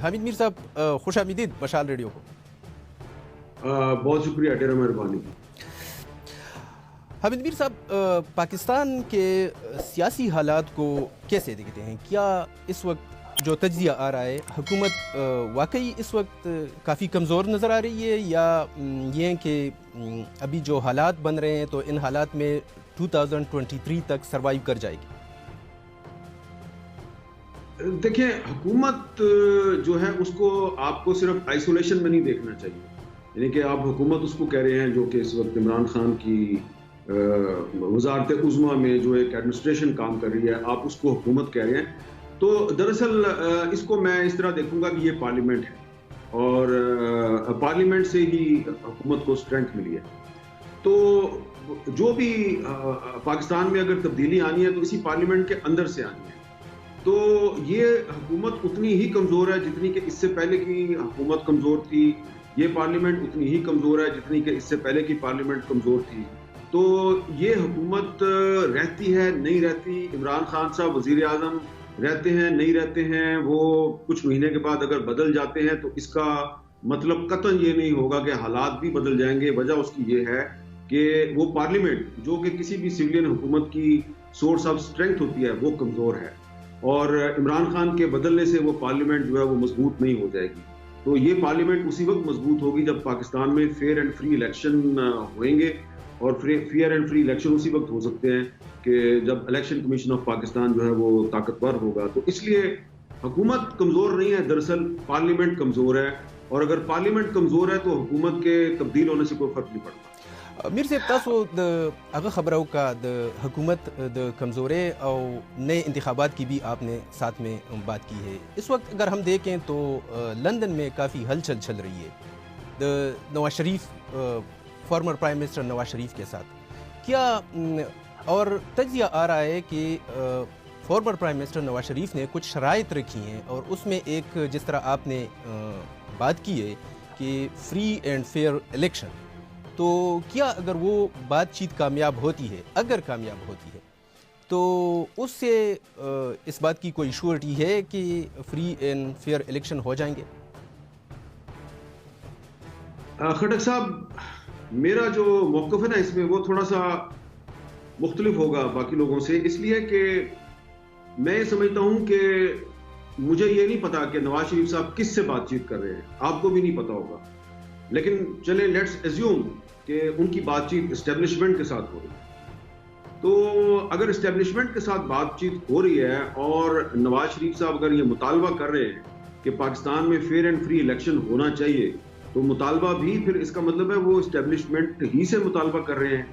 حامد میر صاحب خوش آمدید مشال ریڈیو کو. بہت شکریہ، ڈیرہ مہربانی. حامد میر صاحب، پاکستان کے سیاسی حالات کو کیسے دیکھتے ہیں؟ کیا اس وقت جو تجزیہ آ رہا ہے حکومت واقعی اس وقت کافی کمزور نظر آ رہی ہے، یا یہ کہ ابھی جو حالات بن رہے ہیں تو ان حالات میں 2023 تک سروائیو کر جائے گی؟ دیکھیں، حکومت جو ہے اس کو آپ کو صرف آئسولیشن میں نہیں دیکھنا چاہیے. یعنی کہ آپ حکومت اس کو کہہ رہے ہیں جو کہ اس وقت عمران خان کی وزارت عظمیٰ میں جو ایک ایڈمنسٹریشن کام کر رہی ہے، آپ اس کو حکومت کہہ رہے ہیں. تو دراصل اس کو میں اس طرح دیکھوں گا کہ یہ پارلیمنٹ ہے، اور پارلیمنٹ سے ہی حکومت کو اسٹرینتھ ملی ہے. تو جو بھی پاکستان میں اگر تبدیلی آنی ہے تو اسی پارلیمنٹ کے اندر سے آنی ہے. تو یہ حکومت اتنی ہی کمزور ہے جتنی کہ اس سے پہلے کی حکومت کمزور تھی. یہ پارلیمنٹ اتنی ہی کمزور ہے جتنی کہ اس سے پہلے کی پارلیمنٹ کمزور تھی. تو یہ حکومت رہتی ہے نہیں رہتی، عمران خان صاحب وزیر اعظم رہتے ہیں نہیں رہتے ہیں، وہ کچھ مہینے کے بعد اگر بدل جاتے ہیں تو اس کا مطلب قطعاً یہ نہیں ہوگا کہ حالات بھی بدل جائیں گے. وجہ اس کی یہ ہے کہ وہ پارلیمنٹ جو کہ کسی بھی سویلین حکومت کی سورس آف اسٹرینتھ ہوتی ہے وہ کمزور ہے، اور عمران خان کے بدلنے سے وہ پارلیمنٹ جو ہے وہ مضبوط نہیں ہو جائے گی. تو یہ پارلیمنٹ اسی وقت مضبوط ہوگی جب پاکستان میں فیئر اینڈ فری الیکشن ہوئیں گے، اور فیئر اینڈ فری الیکشن اسی وقت ہو سکتے ہیں کہ جب الیکشن کمیشن آف پاکستان جو ہے وہ طاقتور ہوگا. تو اس لیے حکومت کمزور نہیں ہے، دراصل پارلیمنٹ کمزور ہے، اور اگر پارلیمنٹ کمزور ہے تو حکومت کے تبدیل ہونے سے کوئی فرق نہیں پڑتا. میر صاحب، تاسو د هغه خبره وکړه د حکومت د کمزوري او نئے انتخابات کی بھی آپ نے ساتھ میں بات کی ہے. اس وقت اگر ہم دیکھیں تو لندن میں کافی ہلچل چل رہی ہے Nawaz Sharif, former prime minister Nawaz Sharif کے ساتھ. کیا اور تجزیہ آ رہا ہے کہ former prime minister Nawaz Sharif نے کچھ شرائط رکھی ہیں، اور اس میں ایک جس طرح آپ نے بات کی ہے کہ فری اینڈ فیئر الیکشن، تو کیا اگر وہ بات چیت کامیاب ہوتی ہے، اگر کامیاب ہوتی ہے تو اس سے اس بات کی کوئی شورٹی ہے کہ فری اینڈ فیئر الیکشن ہو جائیں گے؟ خٹک صاحب، میرا جو موقف ہے نا اس میں وہ تھوڑا سا مختلف ہوگا باقی لوگوں سے، اس لیے کہ میں سمجھتا ہوں کہ مجھے یہ نہیں پتا کہ نواز شریف صاحب کس سے بات چیت کر رہے ہیں، آپ کو بھی نہیں پتا ہوگا، لیکن چلیں لیٹس ایزیوم کہ ان کی بات چیت اسٹیبلشمنٹ کے ساتھ ہو رہی ہے. تو اگر اسٹیبلشمنٹ کے ساتھ بات چیت ہو رہی ہے اور نواز شریف صاحب اگر یہ مطالبہ کر رہے ہیں کہ پاکستان میں فیئر اینڈ فری الیکشن ہونا چاہیے، تو مطالبہ بھی پھر اس کا مطلب ہے وہ اسٹیبلشمنٹ ہی سے مطالبہ کر رہے ہیں.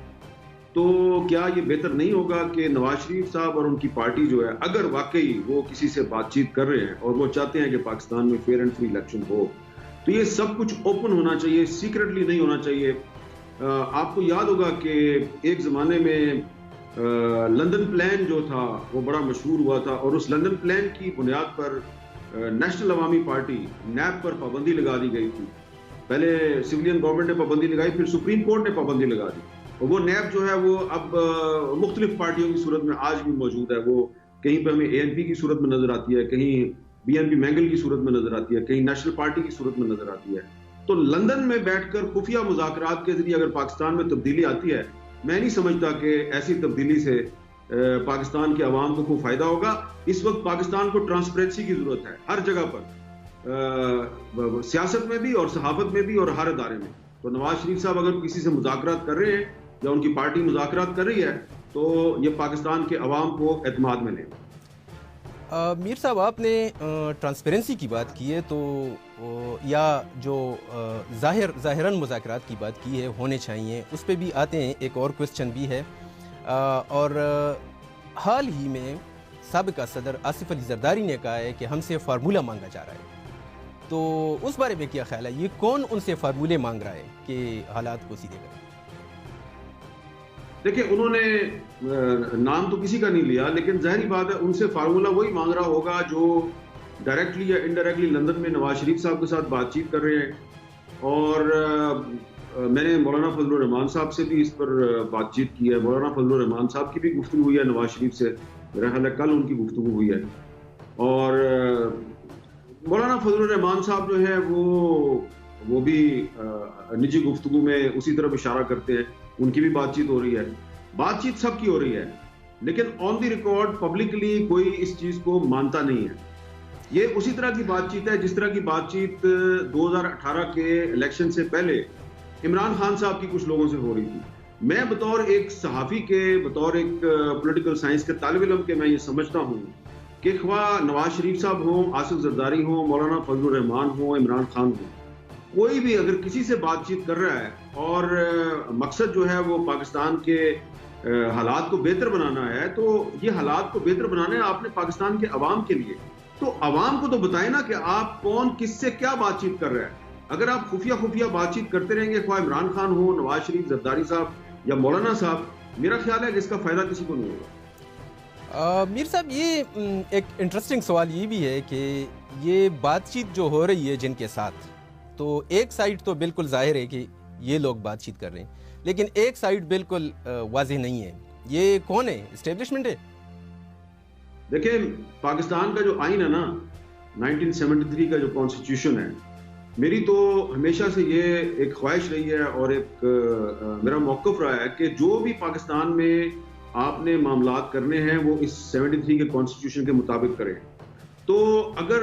تو کیا یہ بہتر نہیں ہوگا کہ نواز شریف صاحب اور ان کی پارٹی جو ہے اگر واقعی وہ کسی سے بات چیت کر رہے ہیں اور وہ چاہتے ہیں کہ پاکستان میں فیئر اینڈ فری الیکشن ہو، تو یہ سب کچھ اوپن ہونا چاہیے، سیکرٹلی نہیں ہونا چاہیے. آپ کو یاد ہوگا کہ ایک زمانے میں لندن پلان جو تھا وہ بڑا مشہور ہوا تھا، اور اس لندن پلان کی بنیاد پر نیشنل عوامی پارٹی نیب پر پابندی لگا دی گئی تھی. پہلے سویلین گورنمنٹ نے پابندی لگائی، پھر سپریم کورٹ نے پابندی لگا دی، اور وہ نیب جو ہے وہ اب مختلف پارٹیوں کی صورت میں آج بھی موجود ہے. وہ کہیں پہ ہمیں اے این پی کی صورت میں نظر آتی ہے، کہیں بی این پی مینگل کی صورت میں نظر آتی ہے، کہیں نیشنل پارٹی کی صورت میں نظر آتی ہے. تو لندن میں بیٹھ کر خفیہ مذاکرات کے ذریعے اگر پاکستان میں تبدیلی آتی ہے، میں نہیں سمجھتا کہ ایسی تبدیلی سے پاکستان کے عوام کو کوئی فائدہ ہوگا. اس وقت پاکستان کو ٹرانسپیرنسی کی ضرورت ہے ہر جگہ پر، سیاست میں بھی اور صحافت میں بھی اور ہر ادارے میں. تو نواز شریف صاحب اگر کسی سے مذاکرات کر رہے ہیں یا ان کی پارٹی مذاکرات کر رہی ہے تو یہ پاکستان کے عوام کو اعتماد میں لیں. میر صاحب، آپ نے ٹرانسپیرنسی کی بات کی ہے، تو یا جو ظاہراً مذاکرات کی بات کی ہے ہونے چاہیے، اس پہ بھی آتے ہیں. ایک اور کوسچن بھی ہے، اور حال ہی میں سابقہ صدر آصف علی زرداری نے کہا ہے کہ ہم سے فارمولہ مانگا جا رہا ہے. تو اس بارے میں کیا خیال ہے؟ یہ کون ان سے فارمولے مانگ رہا ہے کہ حالات کو سیدھے کریں؟ دیکھیں، انہوں نے نام تو کسی کا نہیں لیا، لیکن ظاہری بات ہے ان سے فارمولہ وہی مانگ رہا ہوگا جو ڈائریکٹلی یا انڈائریکٹلی لندن میں نواز شریف صاحب کے ساتھ بات چیت کر رہے ہیں. اور میں نے مولانا فضل الرحمان صاحب سے بھی اس پر بات چیت کی ہے. مولانا فضل الرحمان صاحب کی بھی گفتگو ہوئی ہے نواز شریف سے، میرا خیال ہے کل ان کی گفتگو ہوئی ہے. اور مولانا فضل الرحمان صاحب جو ہے وہ بھی نجی گفتگو میں اسی طرف اشارہ کرتے ہیں, ان کی بھی بات چیت ہو رہی ہے, بات چیت سب کی ہو رہی ہے, لیکن آن دی ریکارڈ پبلکلی کوئی اس چیز کو مانتا نہیں ہے. یہ اسی طرح کی بات چیت ہے جس طرح کی بات چیت 2018 کے الیکشن سے پہلے عمران خان صاحب کی کچھ لوگوں سے ہو رہی تھی. میں بطور ایک صحافی کے, بطور ایک پولیٹیکل سائنس کے طالب علم کے میں یہ سمجھتا ہوں کہ خواہ نواز شریف صاحب ہوں, آصف زرداری ہوں, مولانا فضل الرحمان ہوں, عمران خان ہوں, کوئی بھی اگر کسی سے بات چیت کر رہا ہے اور مقصد جو ہے وہ پاکستان کے حالات کو بہتر بنانا ہے, تو یہ حالات کو بہتر بنانا ہے آپ نے پاکستان کے عوام کے لیے. تو عوام کو تو بتائیں نا کہ آپ کون کس سے کیا بات چیت کر رہے ہیں. اگر آپ خفیہ بات چیت کرتے رہیں گے, خواہ عمران خان ہو, نواز شریف, زرداری صاحب یا مولانا صاحب, میرا خیال ہے کہ اس کا فائدہ کسی کو نہیں ہوگا. میر صاحب, یہ ایک انٹرسٹنگ سوال یہ بھی ہے کہ یہ بات چیت جو ہو رہی ہے جن کے ساتھ, تو ایک سائڈ تو بالکل ظاہر ہے کہ یہ لوگ بات چیت کر رہے ہیں, لیکن ایک سائڈ بالکل واضح نہیں ہے. یہ کون ہے؟ اسٹیبلشمنٹ ہے؟ دیکھیں, پاکستان کا جو آئین ہے نا, 1973 کا جو کانسٹیٹیوشن ہے, میری تو ہمیشہ سے یہ ایک خواہش رہی ہے اور ایک میرا موقف رہا ہے کہ جو بھی پاکستان میں آپ نے معاملات کرنے ہیں وہ اس 73 کے کانسٹیٹیوشن کے مطابق کریں. تو اگر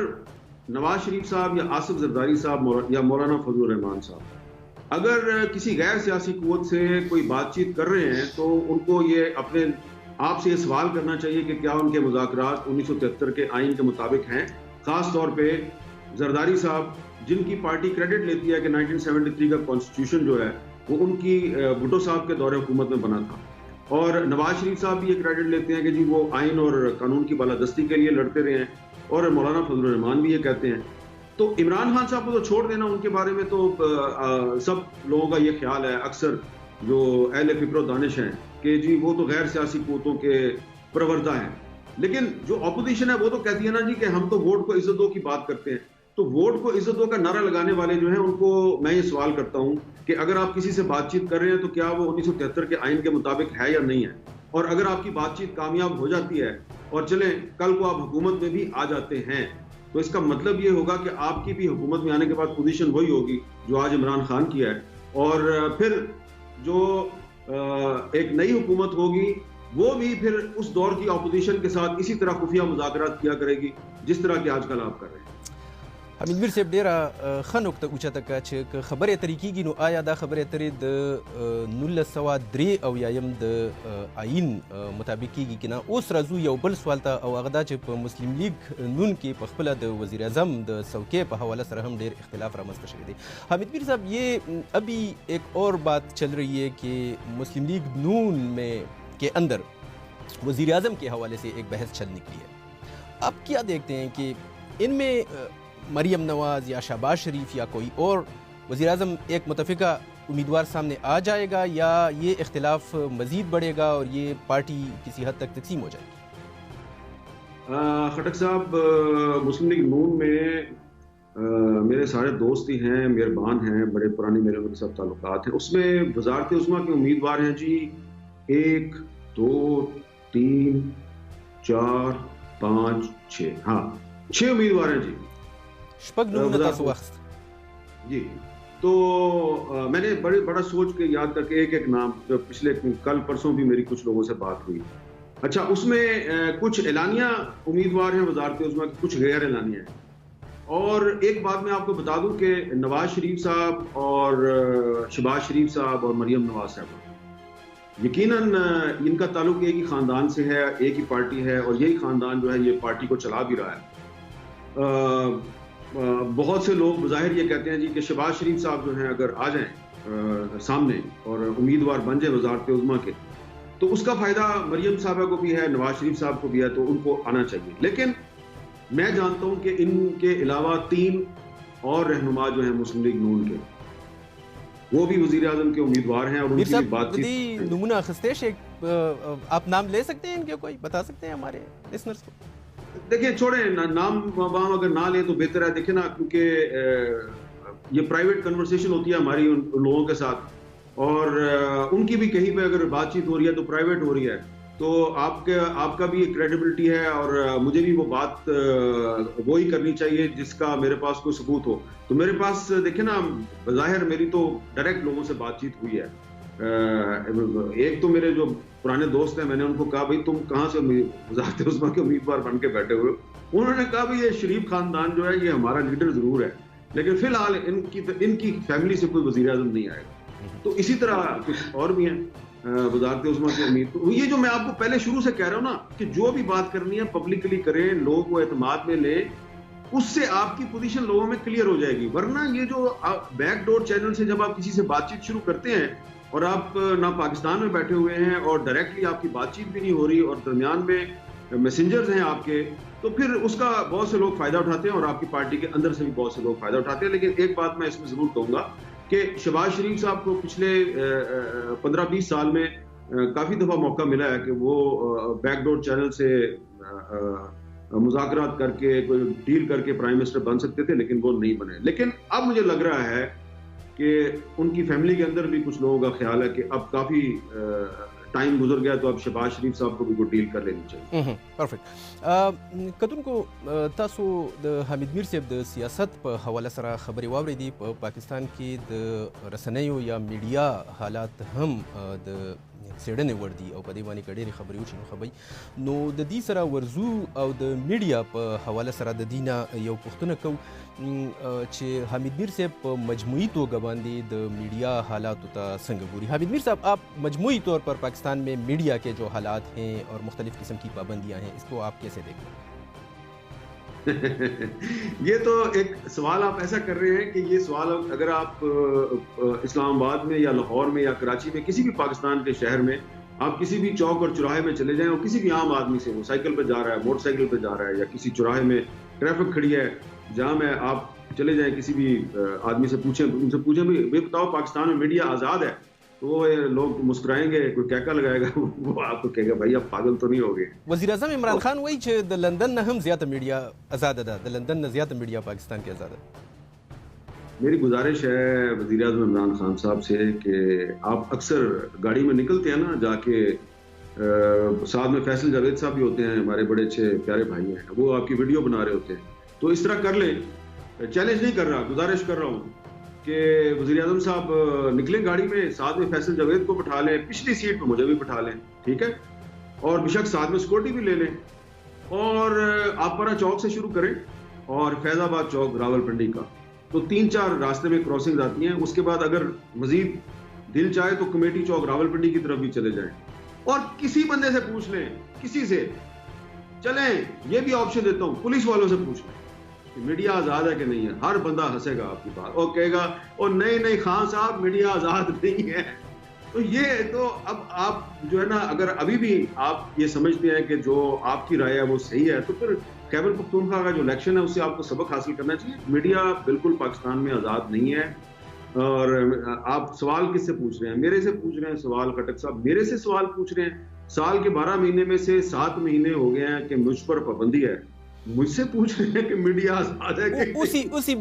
نواز شریف صاحب یا آصف زرداری صاحب یا مولانا فضل الرحمان صاحب اگر کسی غیر سیاسی قوت سے کوئی بات چیت کر رہے ہیں, تو ان کو یہ اپنے آپ سے یہ سوال کرنا چاہیے کہ کیا ان کے مذاکرات 1973 کے آئین کے مطابق ہیں. خاص طور پہ زرداری صاحب, جن کی پارٹی کریڈٹ لیتی ہے کہ 1973 کا کانسٹیٹیوشن جو ہے وہ ان کی بھٹو صاحب کے دور حکومت میں بنا تھا, اور نواز شریف صاحب بھی یہ کریڈٹ لیتے ہیں کہ جی وہ آئین اور قانون کی بالادستی کے لیے لڑتے رہے ہیں, اور مولانا فضل الرحمان بھی یہ کہتے ہیں. تو عمران خان صاحب کو تو چھوڑ دینا, ان کے بارے میں تو سب لوگوں کا یہ خیال ہے, اکثر جو اہل فکر و دانش ہیں, کہ جی وہ تو غیر سیاسی قوتوں کے پروردہ ہیں. لیکن جو اپوزیشن ہے وہ تو کہتی ہے نا جی کہ ہم تو ووٹ کو عزت دو کی بات کرتے ہیں. تو ووٹ کو عزت دو کا نعرہ لگانے والے جو ہیں, ان کو میں یہ سوال کرتا ہوں کہ اگر آپ کسی سے بات چیت کر رہے ہیں تو کیا وہ 1973 کے آئین کے مطابق ہے یا نہیں ہے. اور اگر آپ کی بات چیت کامیاب ہو جاتی ہے اور چلیں کل کو آپ حکومت میں بھی آ جاتے ہیں, تو اس کا مطلب یہ ہوگا کہ آپ کی بھی حکومت میں آنے کے بعد پوزیشن وہی ہوگی جو آج عمران خان کی ہے, اور پھر جو ایک نئی حکومت ہوگی وہ بھی پھر اس دور کی اپوزیشن کے ساتھ اسی طرح خفیہ مذاکرات کیا کرے گی جس طرح کہ آج کل آپ کر رہے ہیں. حمید میر صاحب, ډیره ښه نقطه اوچته کړه چې خبرې اترې کېږي, نو آیا دا خبرې اترې د 1983 د آئین مطابق کېږي که نه؟ اوس راځو یو بل سوال ته, او هغه دا چې په مسلم لیگ نون کې په خپله د وزیر اعظم د څوکۍ په حواله سره هم ډېر اختلاف رامنځته شوی دی. حمید میر صاحب, یہ ابھی ایک اور بات چل رہی ہے کہ مسلم لیگ نون میں کے اندر وزیر اعظم کے حوالے سے ایک بحث چل نکلی ہے. آپ کیا دیکھتے ہیں کہ ان میں مریم نواز یا شہباز شریف یا کوئی اور وزیر اعظم ایک متفقہ امیدوار سامنے آ جائے گا, یا یہ اختلاف مزید بڑھے گا اور یہ پارٹی کسی حد تک تقسیم ہو جائے گی؟ خٹک صاحب, مسلم لیگ نون میں میرے سارے دوست ہی ہیں, مہربان ہیں, بڑے پرانے میرے ان کے ساتھ تعلقات ہیں. اس میں وزارت عظمیٰ کے امیدوار ہیں جی 1 2 3 4 5 6, ہاں 6 امیدوار ہیں جی. جی, تو میں نے بڑا سوچ کے یاد کر کے ایک نام, پچھلے کل پرسوں بھی میری کچھ لوگوں سے بات ہوئی. اچھا, اس میں کچھ اعلانیہ امیدوار ہیں وزارت عظمیٰ کے, کچھ غیر اعلانیہ ہیں. اور ایک بات میں آپ کو بتا دوں کہ نواز شریف صاحب اور شہباز شریف صاحب اور مریم نواز صاحب یقیناً ان کا تعلق ایک ہی خاندان سے ہے, ایک ہی پارٹی ہے, اور یہی خاندان جو ہے یہ پارٹی کو چلا بھی رہا ہے. بہت سے لوگ بظاہر یہ کہتے ہیں جی کہ شہباز شریف صاحب جو ہیں اگر آ جائیں سامنے اور امیدوار بن جائیں وزارت عظمیٰ کے, تو اس کا فائدہ مریم صاحبہ کو بھی ہے, نواز شریف صاحب کو بھی ہے, تو ان کو آنا چاہیے. لیکن میں جانتا ہوں کہ ان کے علاوہ 3 اور رہنما جو ہیں مسلم لیگ نون کے, وہ بھی وزیر اعظم کے امیدوار ہیں, اور ان کی بات چیت نمونہ خستیش ایک آپ نام لے سکتے ہیں ان کے, کوئی بتا سکتے ہیں ہمارے لسنرز کو؟ دیکھیں, چھوڑیں نام وام اگر نہ لیں تو بہتر ہے. دیکھیں نا, کیونکہ یہ پرائیویٹ کنورسیشن ہوتی ہے ہماری ان لوگوں کے ساتھ, اور ان کی بھی کہیں پہ اگر بات چیت ہو رہی ہے تو پرائیویٹ ہو رہی ہے. تو آپ کا بھی کریڈیبلٹی ہے اور مجھے بھی وہ بات وہی کرنی چاہیے جس کا میرے پاس کوئی ثبوت ہو. تو میرے پاس دیکھیں نا بظاہر میری تو ڈائریکٹ لوگوں سے بات چیت ہوئی ہے. ایک تو میرے جو پرانے دوست ہیں میں نے ان کو کہا بھائی تم کہاں سے وزارت عظمیٰ کے امیدوار بن کے بیٹھے ہوئے ہو؟ انہوں نے کہا بھائی یہ شریف خاندان جو ہے یہ ہمارا لیڈر ضرور ہے لیکن فی الحال ان کی فیملی سے کوئی وزیر اعظم نہیں آئے گا. تو اسی طرح کچھ اور بھی ہیں وزارت عظمیٰ کی امید. تو یہ جو میں آپ کو پہلے شروع سے کہہ رہا ہوں نا کہ جو بھی بات کرنی ہے پبلکلی کریں, لوگوں کو اعتماد میں لیں, اس سے آپ کی پوزیشن لوگوں میں کلیئر ہو جائے گی. ورنہ یہ جو بیک ڈور چینل سے جب آپ کسی سے بات چیت شروع کرتے ہیں اور آپ نہ پاکستان میں بیٹھے ہوئے ہیں اور ڈائریکٹلی آپ کی بات چیت بھی نہیں ہو رہی اور درمیان میں میسنجرز ہیں آپ کے, تو پھر اس کا بہت سے لوگ فائدہ اٹھاتے ہیں اور آپ کی پارٹی کے اندر سے بھی بہت سے لوگ فائدہ اٹھاتے ہیں. لیکن ایک بات میں اس میں ضرور کہوں گا کہ شہباز شریف صاحب کو پچھلے 15-20 سال میں کافی دفعہ موقع ملا ہے کہ وہ بیک ڈور چینل سے مذاکرات کر کے کوئی ڈیل کر کے پرائم منسٹر بن سکتے تھے لیکن وہ نہیں بنے. لیکن اب مجھے لگ رہا ہے کہ ان کی فیملی کے اندر بھی کچھ لوگوں کا خیال ہے کہ اب کافی ٹائم گزر گیا تو اب شہباز شریف صاحب کو بھی کوئی ڈیل کر لینی چاہیے. پرفیکٹ. کتون کو تاسو د حمید میر صاحب د سیاست په حواله سره خبرې واورېدې. په پاکستان کې د رسنیو یا میډیا حالات هم د څېړنې وړ دي او په دې باندې که ډېرې خبرې وشي نو ښه نو د دې سره ورځو او د میډیا په حواله سره د دې نه یو پوښتنه کوو چې حمید میر صاحب په مجموعي توګه باندې د میډیا حالاتو ته څنګه ګوري؟ حمید میر صاحب آپ مجموعی طور پر پاکستان میں میڈیا کے جو حالات ہیں اور مختلف قسم کی پابندیاں ہیں اس کو آپ کیسے دیکھیں؟ یہ تو ایک سوال آپ ایسا کر رہے ہیں کہ یہ سوال اگر آپ اسلام آباد میں یا لاہور میں یا کراچی میں کسی بھی پاکستان کے شہر میں آپ کسی بھی چوک اور چوراہے میں چلے جائیں اور کسی بھی عام آدمی سے وہ سائیکل پہ جا رہا ہے, موٹر سائیکل پہ جا رہا ہے یا کسی چوراہے میں ٹریفک کھڑی ہے جہاں میں آپ چلے جائیں کسی بھی آدمی سے پوچھیں, ان سے پوچھیں بھی یہ بتاؤ پاکستان میں میڈیا آزاد ہے, تو وہ لوگ مسکرائیں گے, کوئی کہکا لگائے گا, وہ آپ کو کہے گا بھائی آپ پاگل تو نہیں ہوگے. وزیر اعظم عمران خان وایي چې د لندن نه هم زیاته میډیا آزاده ده, د لندن نه زیاته میډیا پاکستان کې آزاده ده. میری گزارش ہے وزیر اعظم عمران خان صاحب سے کہ آپ اکثر گاڑی میں نکلتے ہیں نا جا کے, ساتھ میں فیصل جاوید صاحب بھی ہوتے ہیں ہمارے بڑے اچھے پیارے بھائی ہیں, وہ آپ کی ویڈیو بنا رہے ہوتے ہیں, تو اس طرح کر لیں. چیلنج نہیں کر رہا, گزارش کر رہا ہوں کہ وزیر اعظم صاحب نکلیں گاڑی میں, ساتھ میں فیصل جاوید کو بٹھا لیں, پچھلی سیٹ پہ مجھے بھی بٹھا لیں, ٹھیک ہے, اور بے شک ساتھ میں سیکورٹی بھی لے لیں, اور آپ پرا چوک سے شروع کریں اور فیض آباد چوک راول پنڈی کا, تو 3-4 راستے میں کراسنگ آتی ہیں. اس کے بعد اگر مزید دل چاہے تو کمیٹی چوک راول پنڈی کی طرف بھی چلے جائیں اور کسی بندے سے پوچھ لیں, کسی سے چلیں, یہ بھی آپشن دیتا ہوں, پولیس والوں سے پوچھ لیں کہ میڈیا آزاد ہے کہ نہیں ہے. ہر بندہ ہنسے گا آپ کی بات اور کہے گا اور نہیں خان صاحب میڈیا آزاد نہیں ہے. تو یہ تو اب آپ جو ہے نا, اگر ابھی بھی آپ یہ سمجھتے ہیں کہ جو آپ کی رائے ہے وہ صحیح ہے, تو پھر خیبر پختونخوا کا جو الیکشن ہے اس سے آپ کو سبق حاصل کرنا چاہیے. میڈیا بالکل پاکستان میں آزاد نہیں ہے. اور آپ سوال کس سے پوچھ رہے ہیں؟ میرے سے پوچھ رہے ہیں سوال, خٹک صاحب میرے سے سوال پوچھ رہے ہیں. سال کے 12 مہینے میں سے 7 مہینے ہو گئے ہیں کہ مجھ پر پابندی ہے, مجھ سے پوچھ رہے ہیں کہ میڈیا آزاد ہے کہ اسی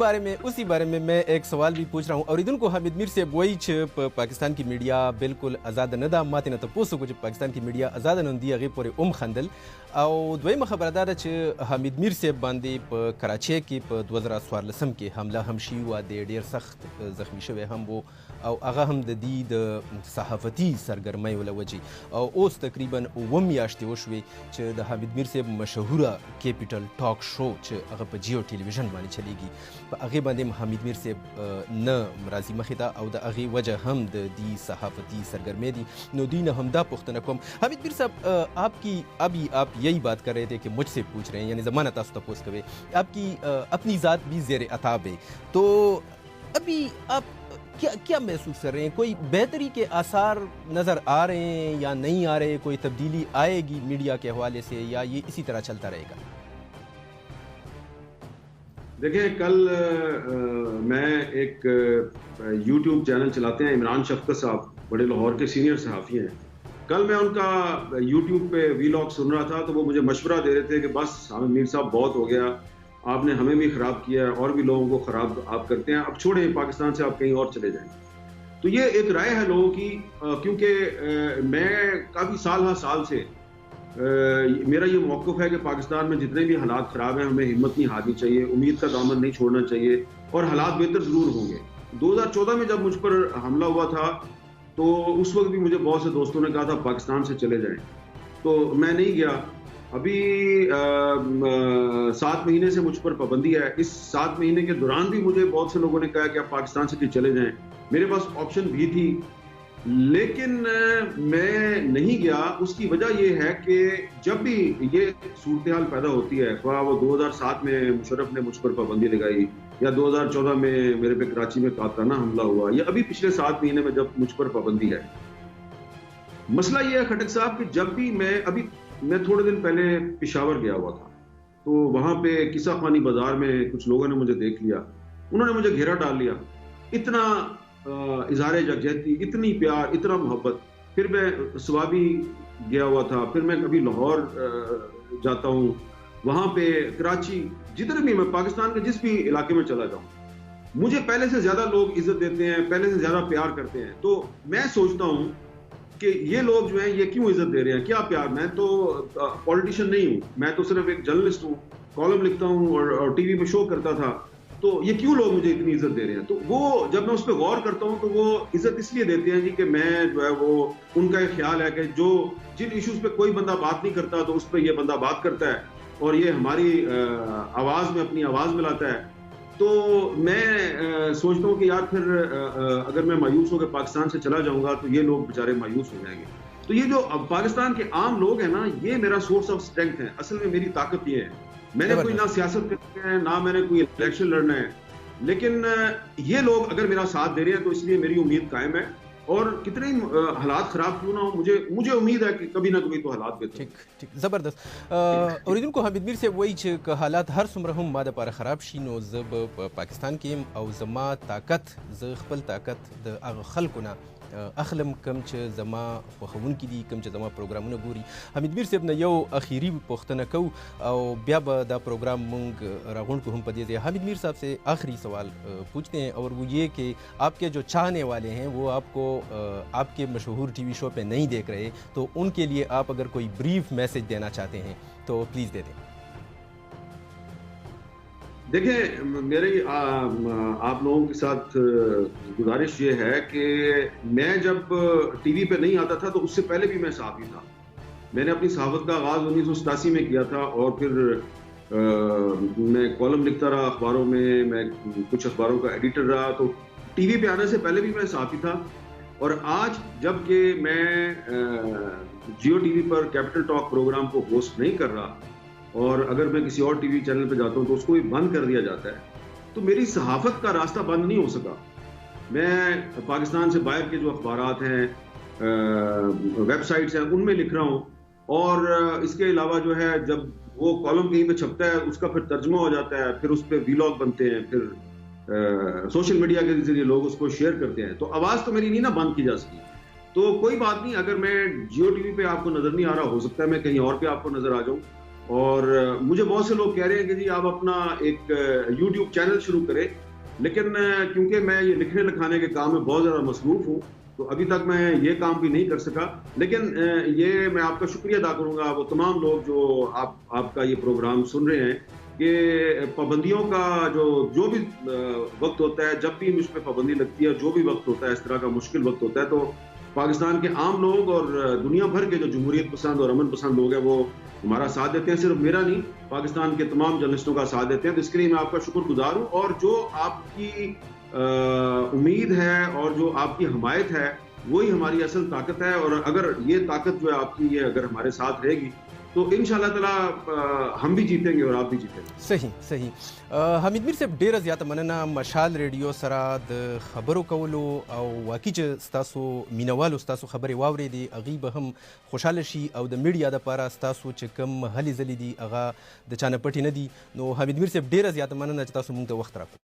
بارے میں میں ایک سوال بھی پوچھ رہا ہوں. اور ادن کو حمید میر صاحب وایي چې پاکستان کی میډیا بالکل آزاد نه ده. ماته نه تاسو کو چې پاکستان کی میډیا آزاد نه دی, هغه پورې خندل. او دویمه خبره ده چې حمید میر صاحب باندې په کراچۍ کې په 2014 کې حمله هم شي و د ډیر سخت زخمی شوی هم وو, او هغه هم د دې د صحافتي سرګرمۍ له وجې, او اوس تقریبا 9 میاشتې وشوې چې د حمید میر صاحب مشهوره کیپیټل ټاک شو چې هغه په جیو ټلویزیون باندې چلیږي, په هغې باندې حمید میر صاحب نه راځي مخې ته, او د هغې وجه هم د دې صحافتي سرګرمۍ دي. نو دوی نه همدا پوښتنه کوم, حمید میر صاحب آپ یہی بات کر رہے تھے کہ مجھ سے پوچھ رہے ہیں, یعنی زمانہ تاسو تپوس کوئے, آپ کی اپنی ذات بھی زیر عتاب ہے, تو ابھی آپ کیا محسوس کر رہے ہیں؟ کوئی بہتری کے آثار نظر آ رہے ہیں یا نہیں آ رہے؟ کوئی تبدیلی آئے گی میڈیا کے حوالے سے یا یہ اسی طرح چلتا رہے گا؟ دیکھیں, کل میں ایک یوٹیوب چینل چلاتے ہیں عمران شفقت صاحب, بڑے لاہور کے سینئر صحافی ہیں. کل میں ان کا یوٹیوب پہ ویلاگ سن رہا تھا, تو وہ مجھے مشورہ دے رہے تھے کہ بس حامد میر صاحب بہت ہو گیا, آپ نے ہمیں بھی خراب کیا ہے اور بھی لوگوں کو خراب آپ کرتے ہیں, اب چھوڑیں پاکستان سے, آپ کہیں اور چلے جائیں. تو یہ ایک رائے ہے لوگوں کی, کیونکہ میں کافی سال سے میرا یہ موقف ہے کہ پاکستان میں جتنے بھی حالات خراب ہیں ہمیں ہمت نہیں ہارنی چاہیے, امید کا دامن نہیں چھوڑنا چاہیے, اور حالات بہتر ضرور ہوں گے. 2014 میں جب مجھ پر حملہ ہوا تھا تو اس وقت بھی مجھے بہت سے دوستوں نے کہا تھا پاکستان سے چلے جائیں, تو میں نہیں گیا. ابھی 7 مہینے سے مجھ پر پابندی ہے. اس 7 مہینے کے دوران بھی مجھے بہت سے لوگوں نے کہا کہ آپ پاکستان سے چلے جائیں. میرے پاس آپشن بھی تھی لیکن میں نہیں گیا. اس کی وجہ یہ ہے کہ جب بھی یہ صورتحال پیدا ہوتی ہے, خواہ وہ 2007 میں مشرف نے مجھ پر پابندی لگائی, یا 2014 میں میرے پہ کراچی میں قاطعانہ حملہ ہوا, یا ابھی پچھلے 7 مہینے میں جب مجھ پر پابندی ہے, مسئلہ یہ ہے خٹک صاحب کہ جب بھی میں تھوڑے دن پہلے پشاور گیا ہوا تھا, تو وہاں پہ قصہ خوانی بازار میں کچھ لوگوں نے مجھے دیکھ لیا, انہوں نے مجھے گھیرا ڈال لیا. اتنا اظہار یکجہتی, اتنی پیار, اتنا محبت. پھر میں سوابی گیا ہوا تھا, پھر میں کبھی لاہور جاتا ہوں, وہاں پہ کراچی, جدھر بھی میں پاکستان کے جس بھی علاقے میں چلا جاؤں, مجھے پہلے سے زیادہ لوگ عزت دیتے ہیں, پہلے سے زیادہ پیار کرتے ہیں. تو میں سوچتا ہوں کہ یہ لوگ جو ہیں یہ کیوں عزت دے رہے ہیں, کیا پیار. میں تو پولیٹیشین نہیں ہوں, میں تو صرف ایک جرنلسٹ ہوں, کالم لکھتا ہوں اور ٹی وی پہ شو کرتا تھا. تو یہ کیوں لوگ مجھے اتنی عزت دے رہے ہیں؟ تو وہ جب میں اس پہ غور کرتا ہوں تو وہ عزت اس لیے دیتے ہیں جی کہ میں جو ہے وہ, ان کا ایک خیال ہے کہ جن ایشوز پہ کوئی بندہ بات نہیں کرتا تو اس پہ یہ بندہ بات کرتا ہے, اور یہ ہماری آواز میں اپنی آواز ملاتا ہے. تو میں سوچتا ہوں کہ یار پھر اگر میں مایوس ہو کے پاکستان سے چلا جاؤں گا تو یہ لوگ بیچارے مایوس ہو جائیں گے. تو یہ جو پاکستان کے عام لوگ ہیں نا, یہ میرا سورس آف اسٹرینتھ ہے. اصل میں میری طاقت یہ ہے, میں نے کوئی نہ سیاست کرنی ہے, نہ میں نے کوئی الیکشن لڑنا ہے, لیکن یہ لوگ اگر میرا ساتھ دے رہے ہیں تو اس لیے میری امید قائم ہے. اور کتنے ہی حالات خراب کیوں نہ ہو, مجھے امید ہے کہ کبھی نہ کبھی تو حالات بہتر. ٹھیک زبردست. اوریدونکو حمید میر سے وایي چې حالات هر څومره هم ما دپاره خراب شي نو زه به په پاکستان کې یم او زما طاقت, زه خپل طاقت د هغه خلکو نه اخلم کم چې زما خوښونکي دي, کم چې زما پروګرامونه ګوري. حمید میر صاحب نه یو اخیری پوښتنه کوو او بیا به دا پروگرام مونږ راغونډ کو هم په دې ځای. حمید میر صاحب سے آخری سوال پوچھتے ہیں, اور وہ یہ کہ آپ کے جو چاہنے والے ہیں وہ آپ کو آپ کے مشہور ٹی وی شو پہ نہیں دیکھ رہے, تو ان کے لیے آپ اگر کوئی بریف میسج دینا چاہتے ہیں تو پلیز دے دیں. دیکھیں, میری آپ لوگوں کے ساتھ گزارش یہ ہے کہ میں جب ٹی وی پہ نہیں آتا تھا تو اس سے پہلے بھی میں صحافی تھا. میں نے اپنی صحافت کا آغاز 1987 میں کیا تھا, اور پھر میں کالم لکھتا رہا اخباروں میں کچھ اخباروں کا ایڈیٹر رہا. تو ٹی وی پہ آنے سے پہلے بھی میں صحافی تھا. اور آج جب کہ میں جیو ٹی وی پر کیپٹل ٹاک پروگرام کو ہوسٹ نہیں کر رہا, اور اگر میں کسی اور ٹی وی چینل پہ جاتا ہوں تو اس کو بھی بند کر دیا جاتا ہے, تو میری صحافت کا راستہ بند نہیں ہو سکا. میں پاکستان سے باہر کے جو اخبارات ہیں, ویب سائٹس ہیں, ان میں لکھ رہا ہوں. اور اس کے علاوہ جو ہے جب وہ کالم کہیں پہ چھپتا ہے اس کا پھر ترجمہ ہو جاتا ہے, پھر اس پہ ویلاگ بنتے ہیں, پھر سوشل میڈیا کے ذریعے لوگ اس کو شیئر کرتے ہیں. تو آواز تو میری نہیں نا بند کی جا سکی. تو کوئی بات نہیں, اگر میں جیو ٹی وی پہ آپ کو نظر نہیں آ رہا, ہو سکتا ہے میں کہیں اور پہ آپ کو نظر آ جاؤں. اور مجھے بہت سے لوگ کہہ رہے ہیں کہ جی آپ اپنا ایک یوٹیوب چینل شروع کریں, لیکن کیونکہ میں یہ لکھنے لکھانے کے کام میں بہت زیادہ مصروف ہوں تو ابھی تک میں یہ کام بھی نہیں کر سکا. لیکن یہ میں آپ کا شکریہ ادا کروں گا وہ تمام لوگ جو آپ کا یہ پروگرام سن رہے ہیں, کہ پابندیوں کا جو بھی وقت ہوتا ہے, جب بھی مجھ پہ پابندی لگتی ہے, جو بھی وقت ہوتا ہے اس طرح کا مشکل وقت ہوتا ہے, تو پاکستان کے عام لوگ اور دنیا بھر کے جو جمہوریت پسند اور امن پسند لوگ ہیں وہ ہمارا ساتھ دیتے ہیں. صرف میرا نہیں, پاکستان کے تمام جرنلسٹوں کا ساتھ دیتے ہیں. تو اس کے لیے میں آپ کا شکر گزار ہوں. اور جو آپ کی امید ہے اور جو آپ کی حمایت ہے وہی ہماری اصل طاقت ہے. اور اگر یہ طاقت جو ہے آپ کی, یہ اگر ہمارے ساتھ رہے گی تو انشاءاللہ تعالی ہم بھی جیتیں گے اور آپ بھی جیتیں گے. صحیح. حمید میر صاحب ډیره زیاته مننه مشال ریډیو سره د خبرو کولو او واقعي چې ستاسو مینوالو ستاسو خبرې واورېدې هغوی به هم خوشحاله شي, او د میډیا دپاره ستاسو چې کوم هلې ځلې دي هغه د چا نه پټې نه دي. نو حمید میر صاحب ډیره زیاته مننه چې تاسو موږ ته وخت راکړو.